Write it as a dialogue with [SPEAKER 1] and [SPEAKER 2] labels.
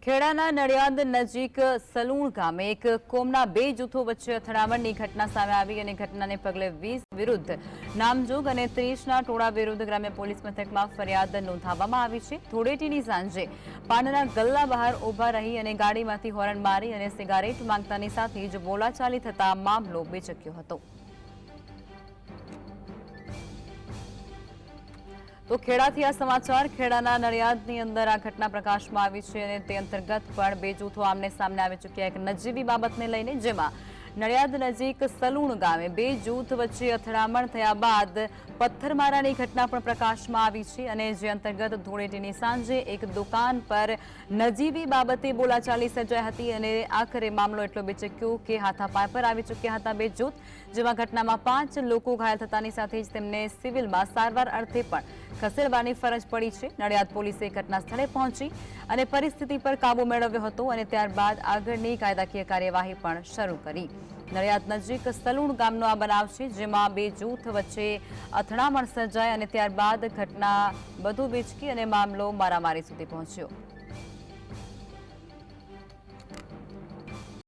[SPEAKER 1] ખેડાના નડિયાદ નજીક સલૂણ ગામે એક કોમના બે જૂથો વચ્ચે અથડામણની ઘટના સામે આવી અને ઘટનાને પગલે 20 વિરુદ્ધ નામજોગ અને 30ના ટોળા વિરુદ્ધ ગ્રામ્ય પોલીસ મથકમાં ફરિયાદ નોંધાવવામાં આવી છે। ધૂળેટીની સાંજે પાનના ગલ્લા બહાર ઊભા રહી અને ગાડીમાંથી હોર્ન મારી અને સિગારેટ માંગતાની સાથે જ બોલાચાલી થતા મામલો બેચક્યો હતો। तो खेड़ाथी आ समाचार खेड़ाना नडियादनी अंदर आ घटना प्रकाशमां आवी छे अने ते अंतर्गत पण बे जूथो आमने सामने आवी चूक्या। एक नजीवी बाबतने लईने जेमां नडियाद नजीक सलूण गामे बे जूथ वच्चे અથડામણ થયા બાદ પથ્થરમારાની ઘટના પણ પ્રકાશમાં આવી છે અને જે અંતર્ગત ધૂળેટીની સાંજે એક દુકાન પર નજીવી બાબતે બોલાચાલી સર્જાઈ હતી અને આખરે મામલો એટલો બેચક્યો કે હાથાપાય પર આવી ચૂક્યા હતા બે જૂથ, જેમાં ઘટનામાં 5 લોકો ઘાયલ થતાની સાથે જ તેમને સિવિલમાં સારવાર અર્થે પણ ખસેડવાની ફરજ પડી છે। નડિયાદ પોલીસે ઘટના સ્થળે પહોંચી અને પરિસ્થિતિ પર કાબુ મેળવ્યો હતો અને ત્યારબાદ આગળની કાયદાકીય કાર્યવાહી પણ શરૂ કરી। નડિયાદ નજીક સલૂણ ગામનો આ બનાવ છે, જેમાં બે જૂથ વચ્ચે અથડામણ સર્જાઈ અને ત્યારબાદ ઘટના વધુ વિચકી અને મામલો મારામારી સુધી પહોંચ્યો।